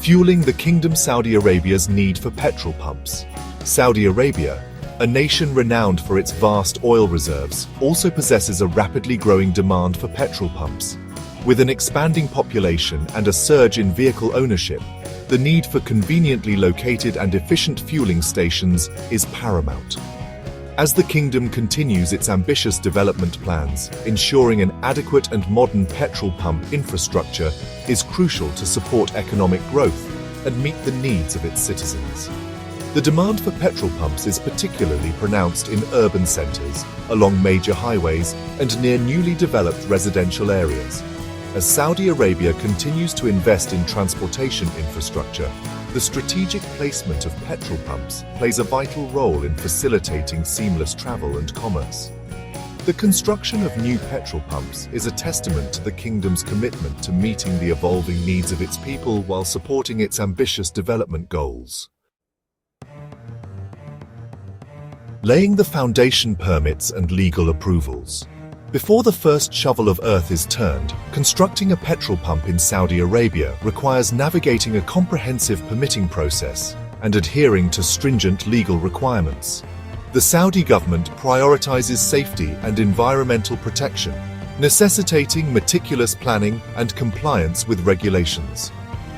fueling the Kingdom Saudi Arabia's need for petrol pumps. Saudi Arabia, a nation renowned for its vast oil reserves, also possesses a rapidly growing demand for petrol pumps. With an expanding population and a surge in vehicle ownership, the need for conveniently located and efficient fueling stations is paramount. As the kingdom continues its ambitious development plans, ensuring an adequate and modern petrol pump infrastructure is crucial to support economic growth and meet the needs of its citizens. The demand for petrol pumps is particularly pronounced in urban centers, along major highways, and near newly developed residential areas. As Saudi Arabia continues to invest in transportation infrastructure, the strategic placement of petrol pumps plays a vital role in facilitating seamless travel and commerce. The construction of new petrol pumps is a testament to the kingdom's commitment to meeting the evolving needs of its people while supporting its ambitious development goals. Laying the foundation permits and legal approvals. Before the first shovel of earth is turned, constructing a petrol pump in Saudi Arabia requires navigating a comprehensive permitting process and adhering to stringent legal requirements. The Saudi government prioritizes safety and environmental protection, necessitating meticulous planning and compliance with regulations.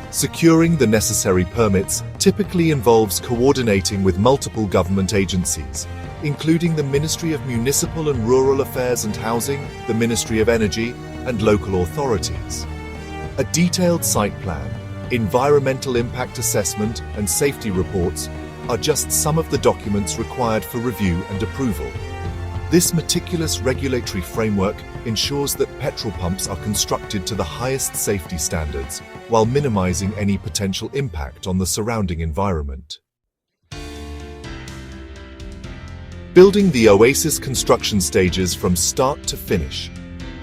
Securing the necessary permits typically involves coordinating with multiple government agencies, including the Ministry of Municipal and Rural Affairs and Housing, the Ministry of Energy, and local authorities. A detailed site plan, environmental impact assessment, and safety reports are just some of the documents required for review and approval. This meticulous regulatory framework ensures that petrol pumps are constructed to the highest safety standards while minimizing any potential impact on the surrounding environment. Building the Oasis construction stages from start to finish.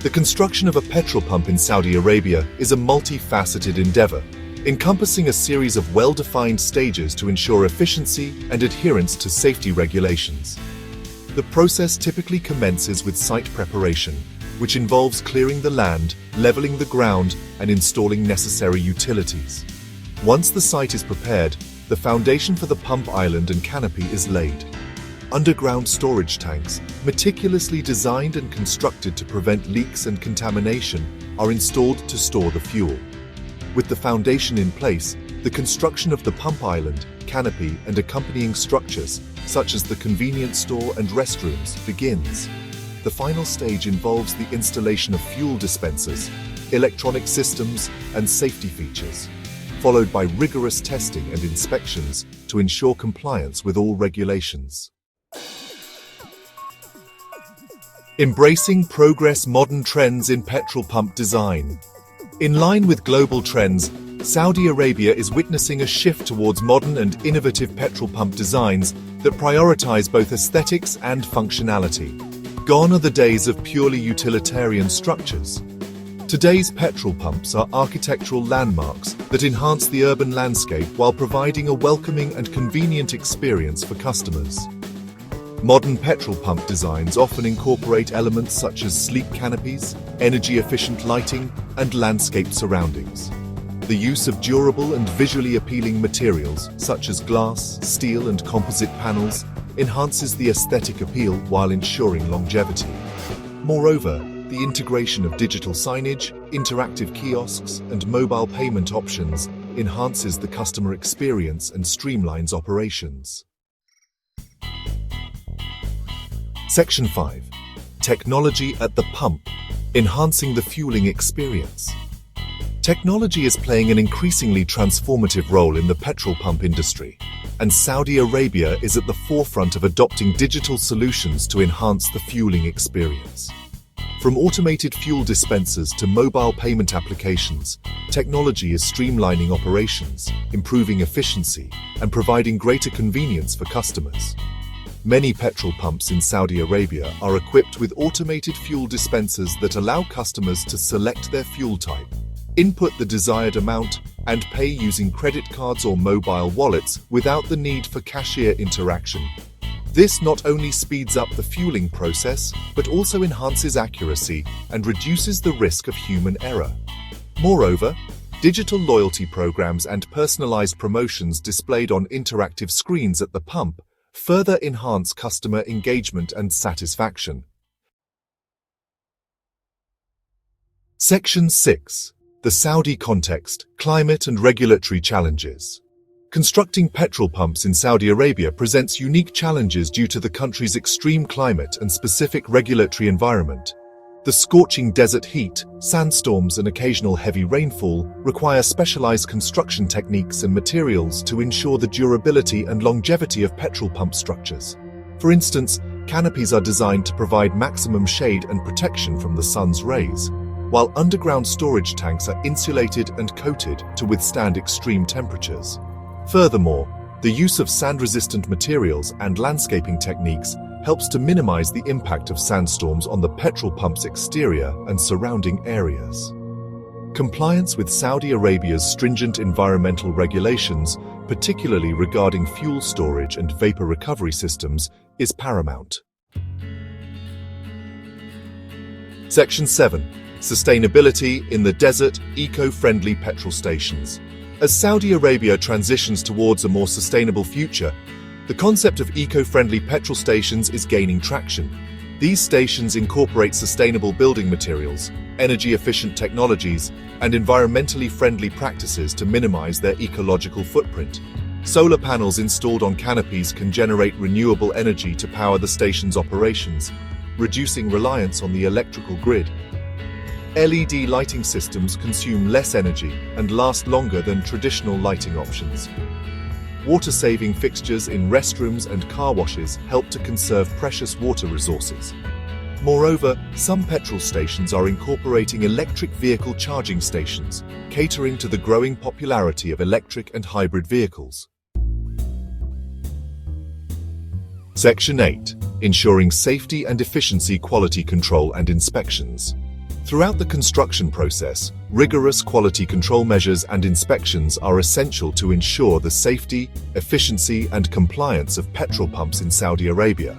The construction of a petrol pump in Saudi Arabia is a multifaceted endeavor, encompassing a series of well-defined stages to ensure efficiency and adherence to safety regulations. The process typically commences with site preparation, which involves clearing the land, leveling the ground, and installing necessary utilities. Once the site is prepared, the foundation for the pump island and canopy is laid. Underground storage tanks, meticulously designed and constructed to prevent leaks and contamination, are installed to store the fuel. With the foundation in place, the construction of the pump island, canopy, and accompanying structures, such as the convenience store and restrooms, begins. The final stage involves the installation of fuel dispensers, electronic systems, and safety features, followed by rigorous testing and inspections to ensure compliance with all regulations. Embracing progress modern trends in petrol pump design. In line with global trends, Saudi Arabia is witnessing a shift towards modern and innovative petrol pump designs that prioritize both aesthetics and functionality. Gone are the days of purely utilitarian structures. Today's petrol pumps are architectural landmarks that enhance the urban landscape while providing a welcoming and convenient experience for customers. Modern petrol pump designs often incorporate elements such as sleek canopies, energy-efficient lighting, and landscape surroundings. The use of durable and visually appealing materials such as glass, steel, and composite panels enhances the aesthetic appeal while ensuring longevity. Moreover, the integration of digital signage, interactive kiosks, and mobile payment options enhances the customer experience and streamlines operations. Section 5. Technology at the pump, enhancing the fueling experience. Technology is playing an increasingly transformative role in the petrol pump industry, and Saudi Arabia is at the forefront of adopting digital solutions to enhance the fueling experience. From automated fuel dispensers to mobile payment applications, technology is streamlining operations, improving efficiency, and providing greater convenience for customers. Many petrol pumps in Saudi Arabia are equipped with automated fuel dispensers that allow customers to select their fuel type, input the desired amount, and pay using credit cards or mobile wallets without the need for cashier interaction. This not only speeds up the fueling process, but also enhances accuracy and reduces the risk of human error. Moreover, Digital loyalty programs and personalized promotions displayed on interactive screens at the pump further enhance customer engagement and satisfaction. Section 6. The Saudi Context, Climate and Regulatory Challenges. Constructing petrol pumps in Saudi Arabia presents unique challenges due to the country's extreme climate and specific regulatory environment. The scorching desert heat, sandstorms, and occasional heavy rainfall require specialized construction techniques and materials to ensure the durability and longevity of petrol pump structures. For instance, canopies are designed to provide maximum shade and protection from the sun's rays, while underground storage tanks are insulated and coated to withstand extreme temperatures. Furthermore, the use of sand-resistant materials and landscaping techniques helps to minimize the impact of sandstorms on the petrol pump's exterior and surrounding areas. Compliance with Saudi Arabia's stringent environmental regulations, particularly regarding fuel storage and vapor recovery systems, is paramount. Section 7. Sustainability in the desert, eco-friendly petrol stations. As Saudi Arabia transitions towards a more sustainable future, the concept of eco-friendly petrol stations is gaining traction. These stations incorporate sustainable building materials, energy-efficient technologies, and environmentally friendly practices to minimize their ecological footprint. Solar panels installed on canopies can generate renewable energy to power the station's operations, reducing reliance on the electrical grid. LED lighting systems consume less energy and last longer than traditional lighting options. Water-saving fixtures in restrooms and car washes help to conserve precious water resources. Moreover, some petrol stations are incorporating electric vehicle charging stations, catering to the growing popularity of electric and hybrid vehicles. Section 8. Ensuring safety and efficiency, quality control and inspections. Throughout the construction process, rigorous quality control measures and inspections are essential to ensure the safety, efficiency, and compliance of petrol pumps in Saudi Arabia.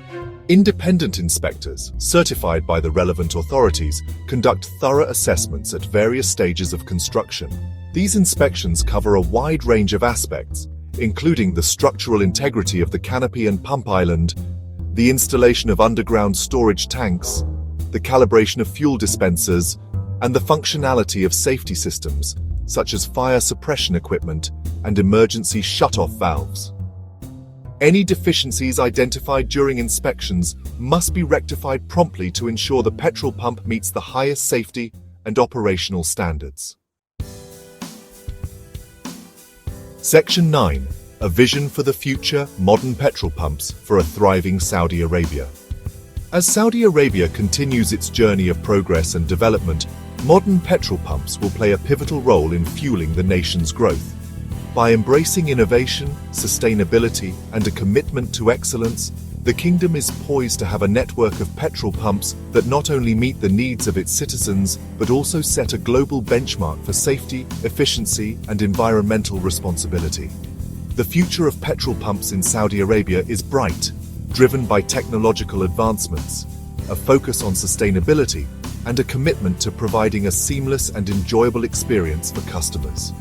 Independent inspectors, certified by the relevant authorities, conduct thorough assessments at various stages of construction. These inspections cover a wide range of aspects, including the structural integrity of the canopy and pump island, the installation of underground storage tanks, the calibration of fuel dispensers, and the functionality of safety systems, such as fire suppression equipment and emergency shut-off valves. Any deficiencies identified during inspections must be rectified promptly to ensure the petrol pump meets the highest safety and operational standards. Section 9. A vision for the future, modern petrol pumps for a thriving Saudi Arabia. As Saudi Arabia continues its journey of progress and development, modern petrol pumps will play a pivotal role in fueling the nation's growth. By embracing innovation, sustainability, and a commitment to excellence, the kingdom is poised to have a network of petrol pumps that not only meet the needs of its citizens, but also set a global benchmark for safety, efficiency, and environmental responsibility. The future of petrol pumps in Saudi Arabia is bright, driven by technological advancements, a focus on sustainability, and a commitment to providing a seamless and enjoyable experience for customers.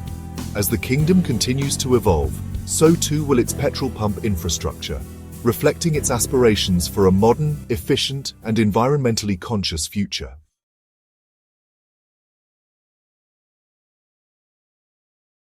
As the kingdom continues to evolve, so too will its petrol pump infrastructure, reflecting its aspirations for a modern, efficient, and environmentally conscious future.